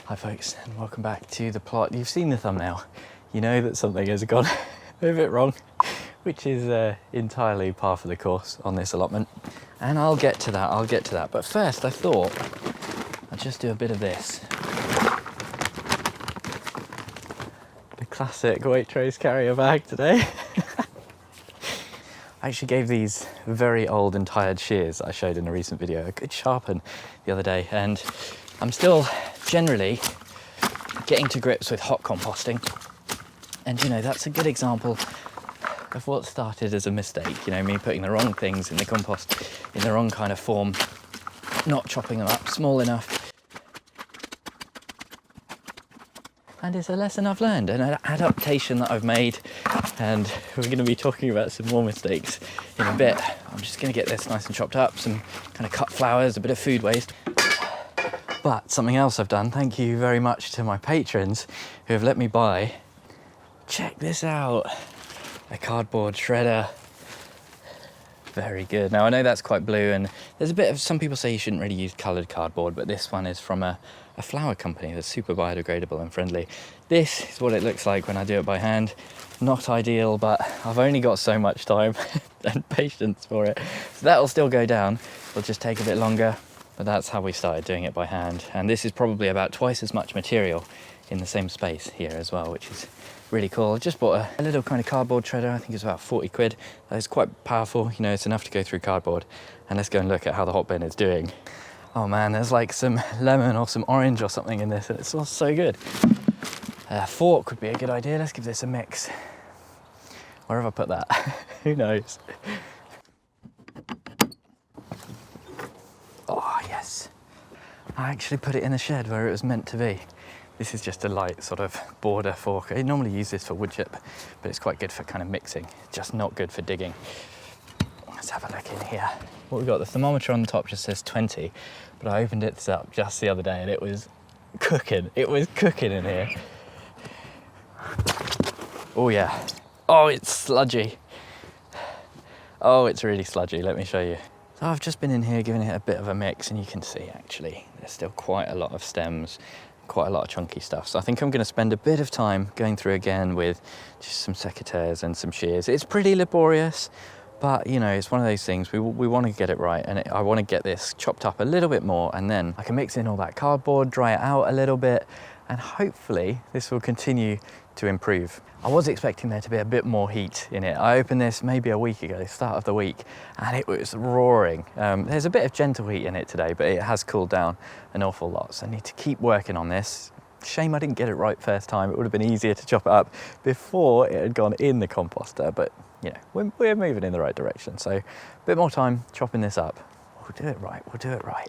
Hi folks, and welcome back to the plot. You've seen the thumbnail. You know that something has gone a bit wrong, which is entirely par for the course on this allotment. And I'll get to that, But first I thought I'd just do a bit of this. The classic Waitrose carrier bag today. I actually gave these very old and tired shears I showed in a recent video a good sharpen the other day, and I'm still generally getting to grips with hot composting. And you know, that's a good example of what started as a mistake. You know, me putting the wrong things in the compost in the wrong kind of form, not chopping them up small enough. And it's a lesson I've learned, an adaptation that I've made, and we're going to be talking about some more mistakes in a bit. I'm just going to get this nice and chopped up, some kind of cut flowers, a bit of food waste. But something else I've done, thank you very much to my patrons who have let me buy, check this out, a cardboard shredder. Very good. Now I know that's quite blue, and there's a bit of, some people say you shouldn't really use coloured cardboard, but this one is from a flower company that's super biodegradable and friendly. This is what it looks like when I do it by hand. Not ideal, but I've only got so much time and patience for it. So that'll still go down. It'll just take a bit longer, but that's how we started doing it by hand. And this is probably about twice as much material in the same space here as well, which is really cool. I just bought a little kind of cardboard shredder. I think it's about 40 quid. It's quite powerful, you know, it's enough to go through cardboard. And let's go and look at how the Hotbin is doing. Oh man, there's like some lemon or some orange or something in this, and it smells so good. A fork would be a good idea. Let's give this a mix. Where have I put that? Who knows? Oh yes. I actually put it in the shed where it was meant to be. This is just a light sort of border fork. I normally use this for wood chip, but it's quite good for kind of mixing, just not good for digging. Let's have a look in here. What we've got, the thermometer on the top just says 20, but I opened it up just the other day and it was cooking. It was cooking in here. Oh yeah. Oh, it's sludgy. Oh, it's really sludgy. Let me show you. So I've just been in here giving it a bit of a mix, and you can see actually there's still quite a lot of stems, quite a lot of chunky stuff. So I think I'm going to spend a bit of time going through again with just some secateurs and some shears. It's pretty laborious, but you know, it's one of those things, we want to get it right, and I want to get this chopped up a little bit more, and then I can mix in all that cardboard, dry it out a little bit, and hopefully this will continue to improve. I was expecting there to be a bit more heat in it. I opened this maybe a week ago, start of the week, and it was roaring. There's a bit of gentle heat in it today, but it has cooled down an awful lot, so I need to keep working on this. Shame I didn't get it right first time. It would have been easier to chop it up before it had gone in the composter, but you know, we're moving in the right direction. So a bit more time chopping this up. We'll do it right, we'll do it right.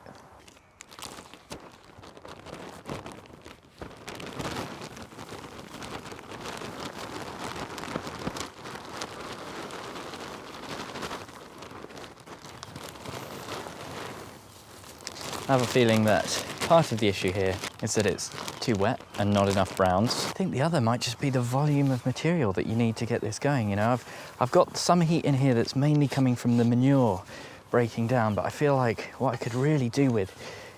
I have a feeling that part of the issue here is that it's too wet and not enough browns. I think the other might just be the volume of material that you need to get this going. You know, I've got some heat in here that's mainly coming from the manure breaking down, but I feel like what I could really do with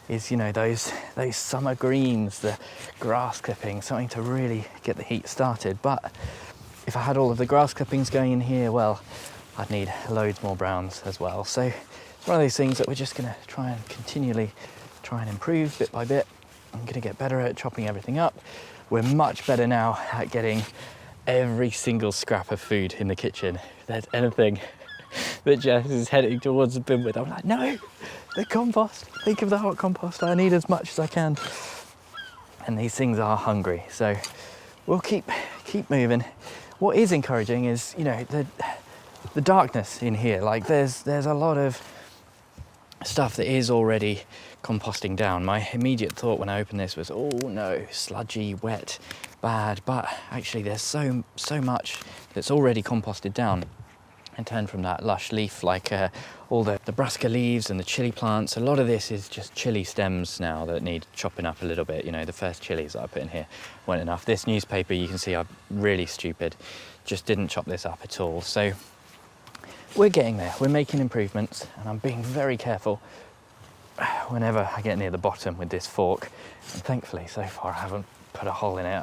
is, you know, those summer greens, the grass clippings, something to really get the heat started. But if I had all of the grass clippings going in here, well, I'd need loads more browns as well. So it's one of those things that we're just going to try and continually try and improve bit by bit. I'm going to get better at chopping everything up. We're much better now at getting every single scrap of food in the kitchen. If there's anything that Jess is heading towards the bin with, I'm like, no, the compost. Think of the hot compost. I need as much as I can. And these things are hungry, so we'll keep moving. What is encouraging is, you know, the darkness in here. Like there's a lot of stuff that is already composting down. My immediate thought when I opened this was, oh no, sludgy, wet, bad, but actually there's so much that's already composted down and turned from that lush leaf, like all the brassica leaves and the chili plants. A lot of this is just chili stems now that need chopping up a little bit. You know, the first chilies that I put in here weren't enough. This newspaper, you can see I'm really stupid, just didn't chop this up at all. So we're getting there, we're making improvements, and I'm being very careful whenever I get near the bottom with this fork, and thankfully so far I haven't put a hole in it,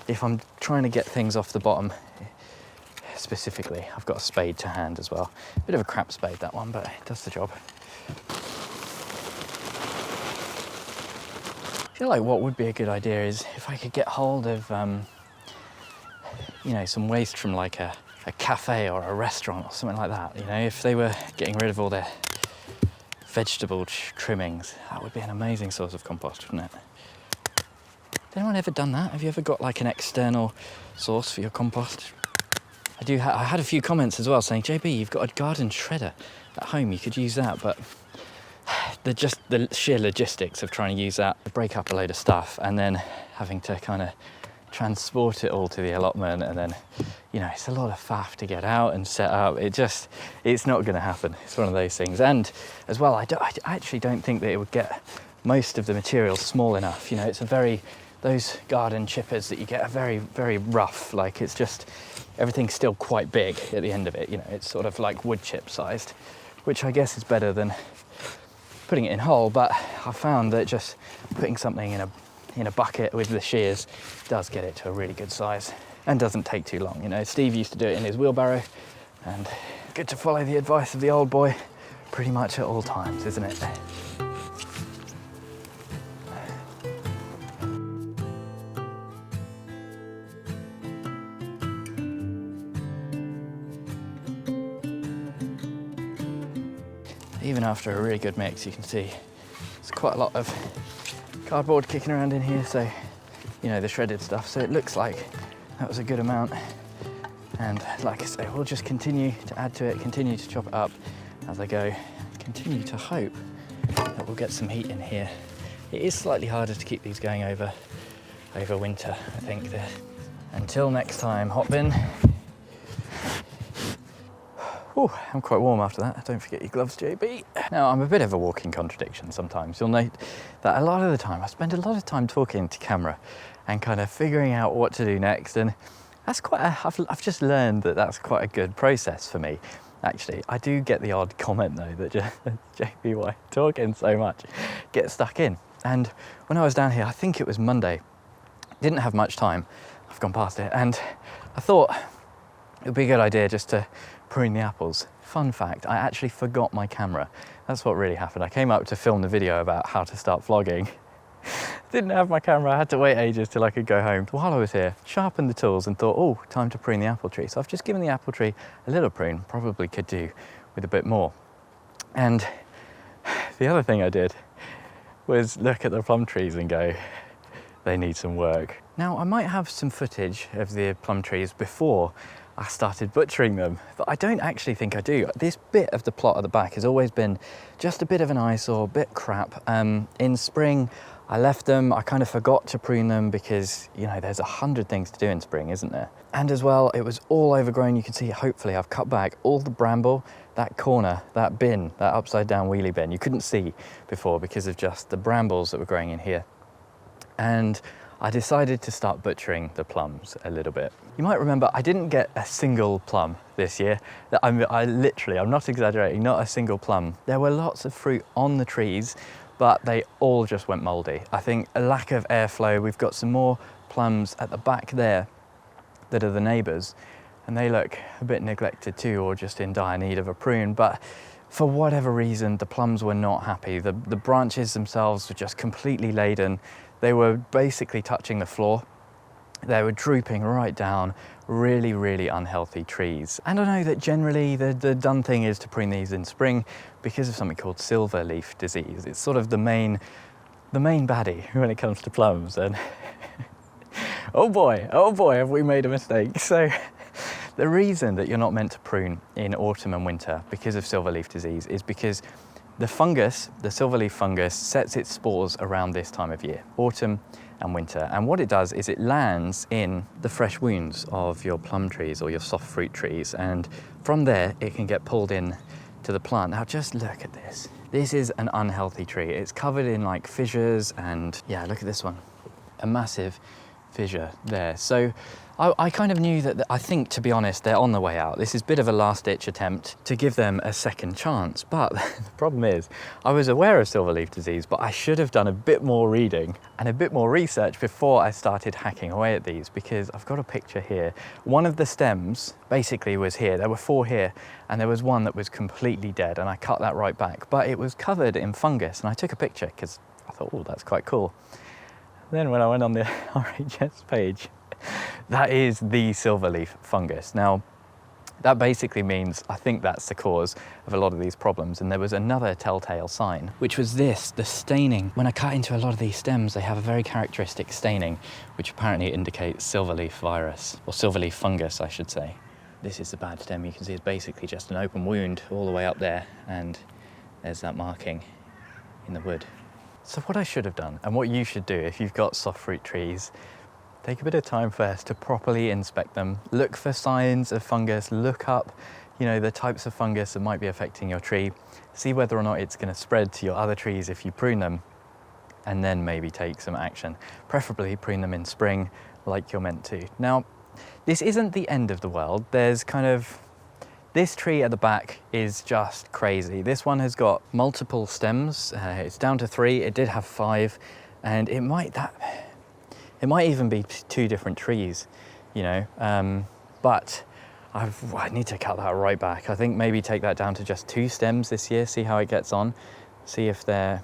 if I'm trying to get things off the bottom specifically, I've got a spade to hand as well. Bit of a crap spade, that one, but it does the job. I feel like what would be a good idea is if I could get hold of, you know, some waste from like a cafe or a restaurant or something like that. You know, if they were getting rid of all their vegetable trimmings, that would be an amazing source of compost, wouldn't it? Has anyone ever done that? Have you ever got like an external source for your compost? I had a few comments as well saying, JB, you've got a garden shredder at home, you could use that, but the sheer logistics of trying to use that, break up a load of stuff and then having to kind of transport it all to the allotment, and then, you know, it's a lot of faff to get out and set up. It's not going to happen. It's one of those things. And as well, I actually don't think that it would get most of the material small enough. You know, those garden chippers that you get are very, very rough. Like, it's just, everything's still quite big at the end of it. You know, it's sort of like wood chip sized, which I guess is better than putting it in whole, but I found that just putting something in a bucket with the shears does get it to a really good size and doesn't take too long. You know, Steve used to do it in his wheelbarrow, and good to follow the advice of the old boy pretty much at all times, isn't it? Even after a really good mix, you can see there's quite a lot of cardboard kicking around in here, so, you know, the shredded stuff, so it looks like that was a good amount. And like I say, we'll just continue to add to it, continue to chop it up as I go, continue to hope that we'll get some heat in here. It is slightly harder to keep these going over winter, I think. Until next time, Hotbin. Oh, I'm quite warm after that. Don't forget your gloves, JB. Now, I'm a bit of a walking contradiction sometimes. You'll note that a lot of the time, I spend a lot of time talking to camera and kind of figuring out what to do next. And that's I've just learned that that's quite a good process for me, actually. I do get the odd comment though, that just, JB, why talking so much? Get stuck in. And when I was down here, I think it was Monday, didn't have much time. I've gone past it. And I thought it would be a good idea just to prune the apples. Fun fact, I actually forgot my camera. That's what really happened. I came up to film the video about how to start vlogging. Didn't have my camera, I had to wait ages till I could go home. While I was here, sharpened the tools and thought, oh, time to prune the apple tree. So I've just given the apple tree a little prune, probably could do with a bit more. And the other thing I did was look at the plum trees and go, they need some work. Now, I might have some footage of the plum trees before I started butchering them, but I don't actually think I do. This bit of the plot at the back has always been just a bit of an eyesore, a bit crap. In spring, I left them. I kind of forgot to prune them because, you know, there's 100 things to do in spring, isn't there? And as well, it was all overgrown. You can see, hopefully, I've cut back all the bramble, that corner, that bin, that upside down wheelie bin. You couldn't see before because of just the brambles that were growing in here. And I decided to start butchering the plums a little bit. You might remember I didn't get a single plum this year. I'm not exaggerating, not a single plum. There were lots of fruit on the trees, but they all just went moldy. I think a lack of airflow. We've got some more plums at the back there that are the neighbours, and they look a bit neglected too, or just in dire need of a prune. But for whatever reason, the plums were not happy. The branches themselves were just completely laden. They were basically touching the floor. They were drooping right down, really, really unhealthy trees. And I know that generally the done thing is to prune these in spring because of something called silver leaf disease. It's sort of the main baddie when it comes to plums. And oh boy, have we made a mistake. So the reason that you're not meant to prune in autumn and winter because of silver leaf disease is because the fungus, the silverleaf fungus, sets its spores around this time of year, autumn and winter. And what it does is it lands in the fresh wounds of your plum trees or your soft fruit trees. And from there, it can get pulled in to the plant. Now just look at this. This is an unhealthy tree. It's covered in like fissures and yeah, look at this one. A massive fissure there. So I kind of knew that, I think, to be honest, they're on the way out. This is a bit of a last-ditch attempt to give them a second chance. But the problem is, I was aware of silverleaf disease, but I should have done a bit more reading and a bit more research before I started hacking away at these, because I've got a picture here. One of the stems basically was here. There were 4 here, and there was one that was completely dead, and I cut that right back. But it was covered in fungus, and I took a picture because I thought, oh, that's quite cool. Then when I went on the RHS page, that is the silverleaf fungus. Now, that basically means, I think that's the cause of a lot of these problems. And there was another telltale sign, which was this, the staining. When I cut into a lot of these stems, they have a very characteristic staining, which apparently indicates silverleaf virus, or silverleaf fungus, I should say. This is the bad stem. You can see it's basically just an open wound all the way up there, and there's that marking in the wood. So what I should have done, and what you should do if you've got soft fruit trees, take a bit of time first to properly inspect them, look for signs of fungus, look up, the types of fungus that might be affecting your tree, see whether or not it's going to spread to your other trees if you prune them, and then maybe take some action. Preferably prune them in spring like you're meant to. Now, this isn't the end of the world. There's this tree at the back is just crazy. This one has got multiple stems. It's down to 3. It did have 5, and it might even be 2 different trees, but I need to cut that right back. I think maybe take that down to just 2 stems this year, see how it gets on, see if they're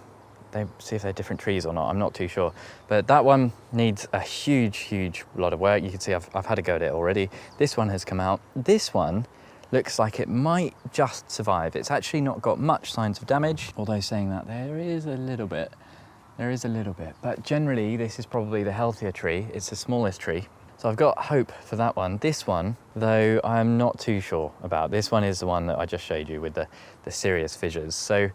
different trees or not. I'm not too sure, but that one needs a huge lot of work. You can see I've had a go at it already. This one has come out. This one looks like it might just survive. It's actually not got much signs of damage, although saying that, there is a little bit, but generally this is probably the healthier tree. It's the smallest tree. So I've got hope for that one. This one, though, I'm not too sure about. This one is the one that I just showed you with the serious fissures. So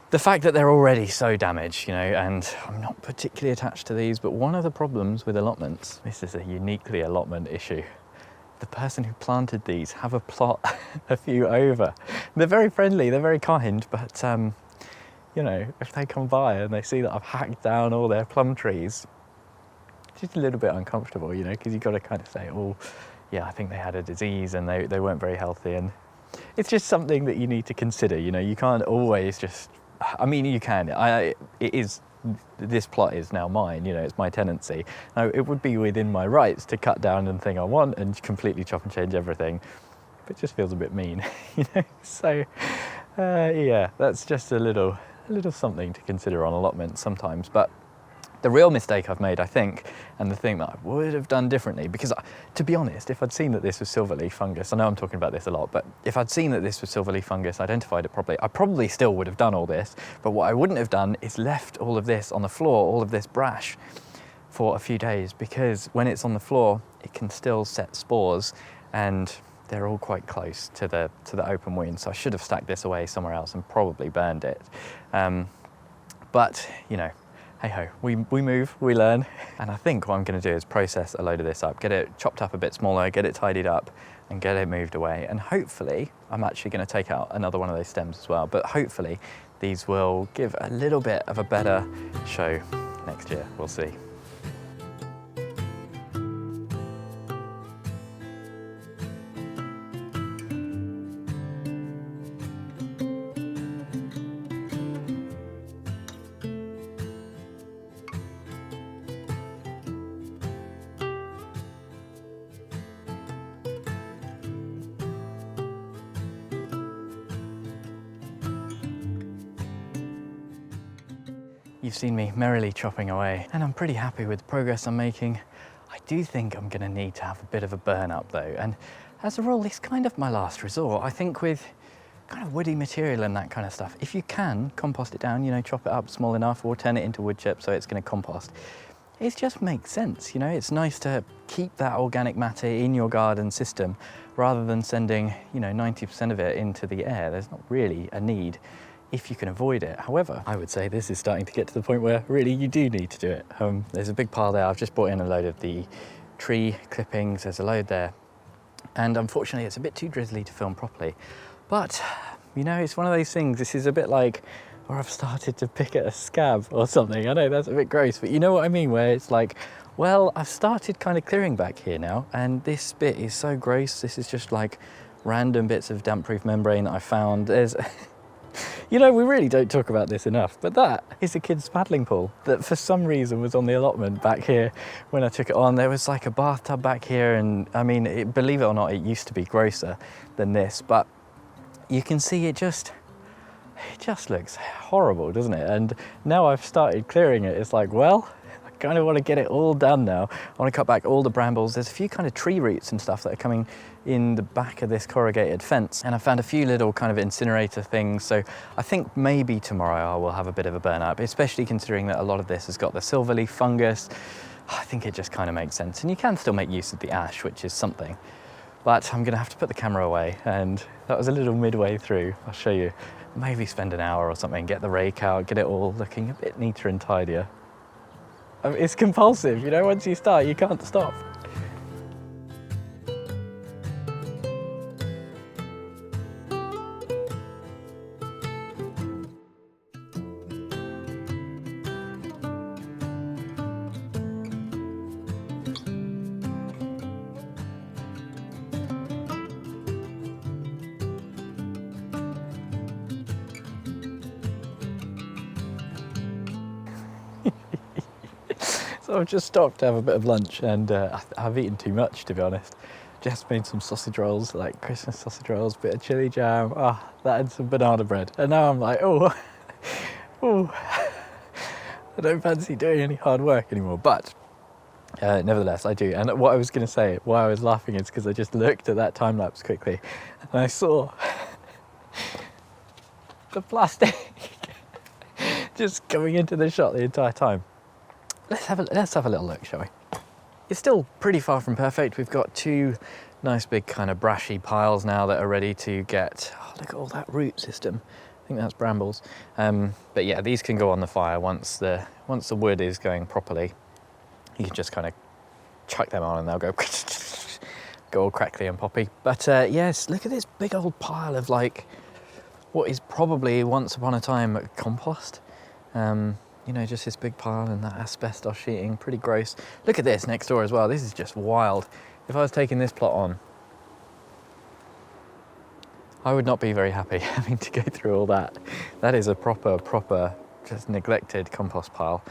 the fact that they're already so damaged, and I'm not particularly attached to these, but one of the problems with allotments, this is a uniquely allotment issue. The person who planted these have a plot a few over. They're very friendly, they're very kind, but if they come by and they see that I've hacked down all their plum trees, it's just a little bit uncomfortable, because you've got to kind of say, oh, yeah, I think they had a disease and they weren't very healthy. And it's just something that you need to consider, you can't always just, you can. This plot is now mine, it's my tenancy. Now, it would be within my rights to cut down anything I want and completely chop and change everything, but it just feels a bit mean, So, yeah, that's just a little something to consider on allotments sometimes. But the real mistake I've made, I think, and the thing that I would have done differently, because to be honest, if I'd seen that this was silverleaf fungus, I know I'm talking about this a lot, but if I'd seen that this was silverleaf fungus, identified it properly, I probably still would have done all this. But what I wouldn't have done is left all of this on the floor, all of this brash, for a few days, because when it's on the floor, it can still set spores, and they're all quite close to the open wound. So I should have stacked this away somewhere else and probably burned it. But hey ho, we move, we learn. And I think what I'm going to do is process a load of this up, get it chopped up a bit smaller, get it tidied up, and get it moved away. And hopefully, I'm actually going to take out another one of those stems as well, but hopefully these will give a little bit of a better show next year. We'll see. You've seen me merrily chopping away, and I'm pretty happy with the progress I'm making. I do think I'm going to need to have a bit of a burn up though, and as a rule, it's kind of my last resort. I think with kind of woody material and that kind of stuff, if you can compost it down, chop it up small enough, or turn it into wood chip so it's going to compost, it just makes sense. It's nice to keep that organic matter in your garden system rather than sending 90% of it into the air. There's not really a need if you can avoid it. However, I would say this is starting to get to the point where really you do need to do it. There's a big pile there. I've just brought in a load of the tree clippings. There's a load there. And unfortunately, it's a bit too drizzly to film properly. But, it's one of those things. This is a bit like or I've started to pick at a scab or something. I know that's a bit gross, but you know what I mean, where it's like, well, I've started kind of clearing back here now, and this bit is so gross. This is just like random bits of damp-proof membrane that I found. There's, you know, we really don't talk about this enough, but that is a kid's paddling pool that for some reason was on the allotment back here when I took it on. There was like a bathtub back here, and I mean, believe it or not, it used to be grosser than this, but you can see it just looks horrible, doesn't it? And now I've started clearing it, it's like, well, I kind of want to get it all done now. I want to cut back all the brambles. There's a few kind of tree roots and stuff that are coming in the back of this corrugated fence, and I found a few little kind of incinerator things, so I think maybe tomorrow I will have a bit of a burn up, especially considering that a lot of this has got the silverleaf fungus. I think it just kind of makes sense, and you can still make use of the ash, which is something. But I'm going to have to put the camera away, and that was a little midway through. I'll show you. Maybe spend an hour or something, get the rake out, get it all looking a bit neater and tidier. I mean, it's compulsive, you know, once you start, you can't stop. So I've just stopped to have a bit of lunch, and I've eaten too much, to be honest. Jess made some sausage rolls, like Christmas sausage rolls, bit of chili jam, that and some banana bread. And now I'm like, oh, I don't fancy doing any hard work anymore, but nevertheless I do. And what I was going to say, why I was laughing, is because I just looked at that time lapse quickly, and I saw the plastic just coming into the shot the entire time. Let's have a little look, shall we? It's still pretty far from perfect. We've got two nice big kind of brashy piles now that are ready to get, oh, look at all that root system. I think that's brambles. But yeah, these can go on the fire once the wood is going properly. You can just kind of chuck them on and they'll go all crackly and poppy. But yes, look at this big old pile of like what is probably once upon a time compost. You know, just this big pile and that asbestos sheeting, pretty gross. Look at this next door as well. This is just wild. If I was taking this plot on, I would not be very happy having to go through all that. That is a proper, just neglected compost pile.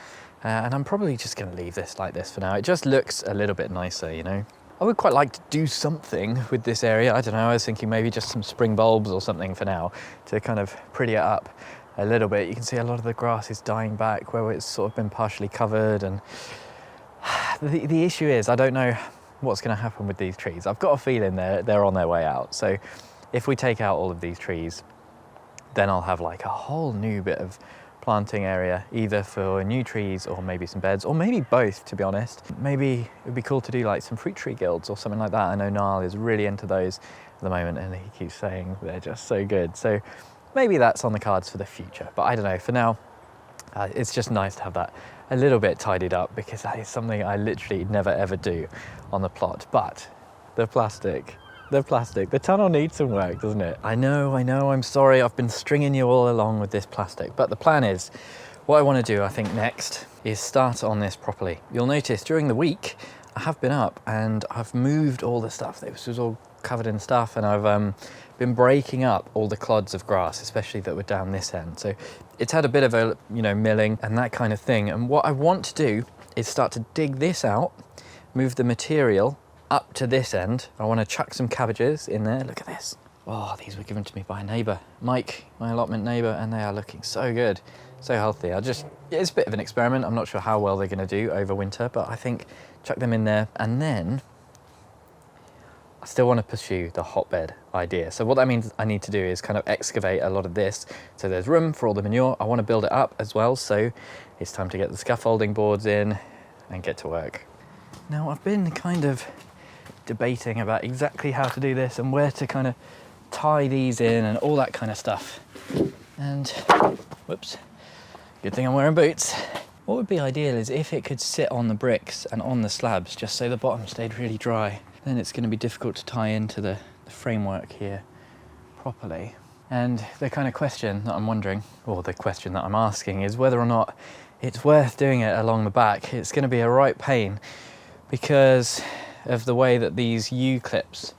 And I'm probably just going to leave this like this for now. It just looks a little bit nicer, you know. I would quite like to do something with this area. I don't know, I was thinking maybe just some spring bulbs or something for now to kind of pretty it up a little bit. You can see a lot of the grass is dying back where it's sort of been partially covered, and the issue is I don't know what's going to happen with these trees. I've got a feeling they're on their way out. So if we take out all of these trees, then I'll have like a whole new bit of planting area, either for new trees or maybe some beds, or maybe both, to be honest. Maybe it would be cool to do like some fruit tree guilds or something like that. I know Niall is really into those at the moment, and he keeps saying they're just so good. So maybe that's on the cards for the future, but I don't know. For now, it's just nice to have that a little bit tidied up, because that is something I literally never ever do on the plot. But the plastic, the tunnel needs some work, doesn't it? I know, I'm sorry. I've been stringing you all along with this plastic, but the plan is, what I want to do, I think, next is start on this properly. You'll notice during the week, I have been up and I've moved all the stuff. This was all covered in stuff, and I've been breaking up all the clods of grass, especially that were down this end. So it's had a bit of a, you know, milling and that kind of thing. And what I want to do is start to dig this out, move the material up to this end. I want to chuck some cabbages in there. Look at this. Oh, these were given to me by a neighbour, Mike, my allotment neighbour, and they are looking so good, so healthy. It's a bit of an experiment. I'm not sure how well they're going to do over winter, but I think chuck them in there. And then I still want to pursue the hotbed idea. So what that means I need to do is kind of excavate a lot of this, so there's room for all the manure. I want to build it up as well, so it's time to get the scaffolding boards in and get to work. Now, I've been kind of debating about exactly how to do this and where to kind of tie these in and all that kind of stuff. And whoops, good thing I'm wearing boots. What would be ideal is if it could sit on the bricks and on the slabs, just so the bottom stayed really dry. Then it's going to be difficult to tie into the framework here properly. And the kind of question that I'm wondering, or the question that I'm asking, is whether or not it's worth doing it along the back. It's going to be a right pain because of the way that these U-clips...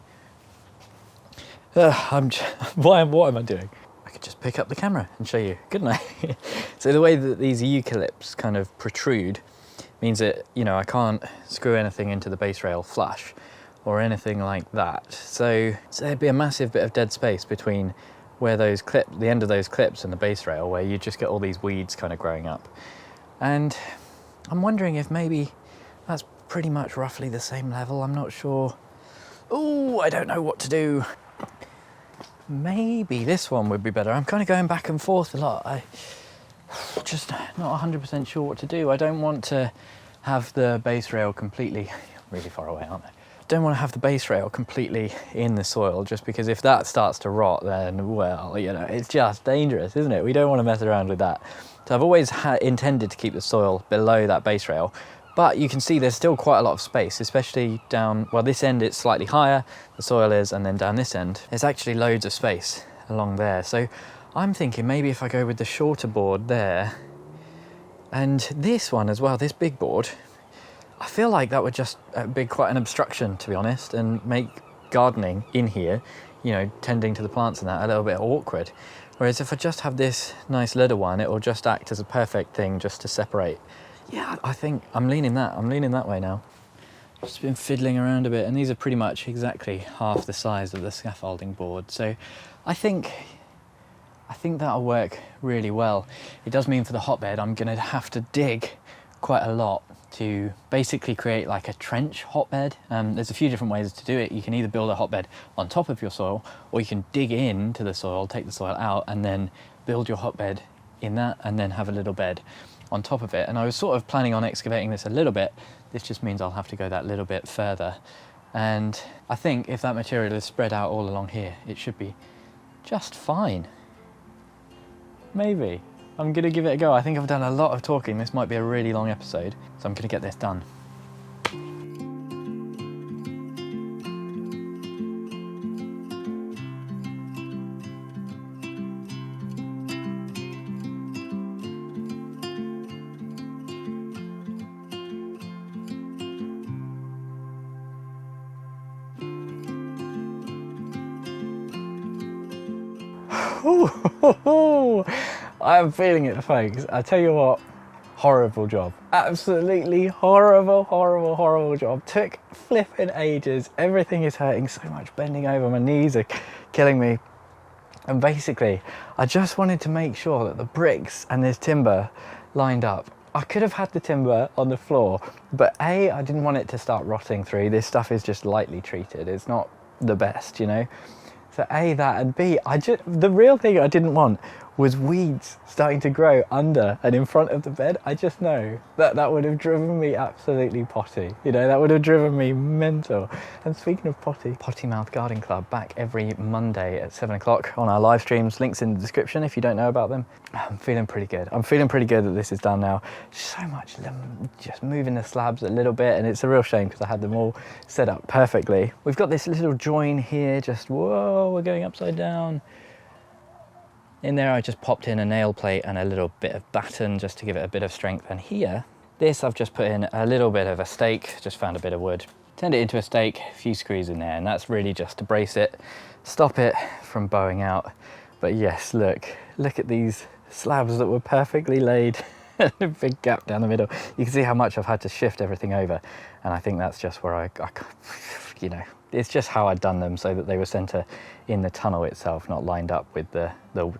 what am I doing? I could just pick up the camera and show you, couldn't I? So the way that these U-clips kind of protrude means that, you know, I can't screw anything into the base rail flush or anything like that. So there'd be a massive bit of dead space between where those the end of those clips and the base rail, where you just get all these weeds kind of growing up. And I'm wondering if maybe that's pretty much roughly the same level. I'm not sure. Oh, I don't know what to do. Maybe this one would be better. I'm kind of going back and forth a lot. I just not 100% sure what to do. I don't want to have the base rail completely, really far away, aren't I? Don't want to have the base rail completely in the soil, just because if that starts to rot, then, well, you know, it's just dangerous, isn't it? We don't want to mess around with that. So I've always intended to keep the soil below that base rail, but you can see there's still quite a lot of space, especially down, well, this end it's slightly higher, the soil is, and then down this end, there's actually loads of space along there. So I'm thinking maybe if I go with the shorter board there, and this one as well, this big board, I feel like that would just be quite an obstruction, to be honest, and make gardening in here, you know, tending to the plants and that, a little bit awkward. Whereas if I just have this nice leather one, it will just act as a perfect thing just to separate. Yeah, I think I'm leaning that way now. Just been fiddling around a bit, and these are pretty much exactly half the size of the scaffolding board. So I think that'll work really well. It does mean for the hotbed, I'm gonna have to dig quite a lot to basically create like a trench hotbed. There's a few different ways to do it. You can either build a hotbed on top of your soil, or you can dig into the soil, take the soil out, and then build your hotbed in that, and then have a little bed on top of it. And I was sort of planning on excavating this a little bit. This just means I'll have to go that little bit further. And I think if that material is spread out all along here, it should be just fine. Maybe. I'm gonna give it a go. I think I've done a lot of talking. This might be a really long episode, so I'm gonna get this done. I'm feeling it, folks. I tell you what, horrible job. Absolutely horrible job. Took flipping ages. Everything is hurting so much, bending over. My knees are killing me. And basically, I just wanted to make sure that the bricks and this timber lined up. I could have had the timber on the floor, but A, I didn't want it to start rotting through. This stuff is just lightly treated. It's not the best, you know? So A, that, and B, the real thing I didn't want was weeds starting to grow under and in front of the bed. I just know that would have driven me absolutely potty. You know, that would have driven me mental. And speaking of Potty Mouth Garden Club, back every Monday at 7 o'clock on our live streams. Links in the description if you don't know about them. I'm feeling pretty good. I'm feeling pretty good that this is done now. So much, just moving the slabs a little bit, and it's a real shame because I had them all set up perfectly. We've got this little join here, just, whoa, we're going upside down. In there I just popped in a nail plate and a little bit of batten just to give it a bit of strength. And here, this I've just put in a little bit of a stake, just found a bit of wood. Turned it into a stake, a few screws in there, and that's really just to brace it, stop it from bowing out. But yes, look at these slabs that were perfectly laid. A big gap down the middle. You can see how much I've had to shift everything over. And I think that's just where I you know, it's just how I'd done them so that they were centre in the tunnel itself, not lined up with the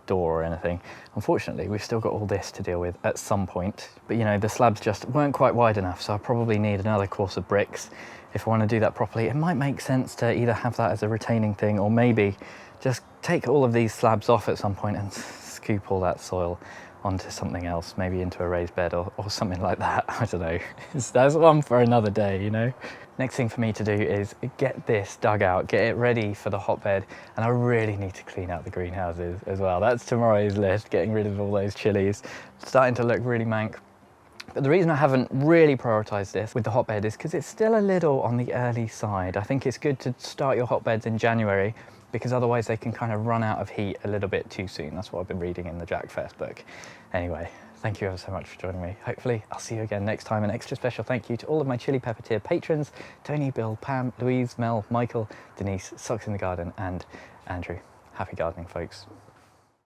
door or anything. Unfortunately, we've still got all this to deal with at some point. But you know, the slabs just weren't quite wide enough, so I probably need another course of bricks if I want to do that properly. It might make sense to either have that as a retaining thing, or maybe just take all of these slabs off at some point and scoop all that soil onto something else, maybe into a raised bed or something like that. I don't know. That's one for another day, you know? Next thing for me to do is get this dug out, get it ready for the hotbed, and I really need to clean out the greenhouses as well. That's tomorrow's list, getting rid of all those chilies. It's starting to look really mank. But the reason I haven't really prioritised this with the hotbed is because it's still a little on the early side. I think it's good to start your hotbeds in January because otherwise they can kind of run out of heat a little bit too soon. That's what I've been reading in the Jack First book. Anyway, thank you ever so much for joining me. Hopefully I'll see you again next time. An extra special thank you to all of my Chili Pepper tier patrons: Tony, Bill, Pam, Louise, Mel, Michael, Denise, Socks in the Garden, and Andrew. Happy gardening, folks.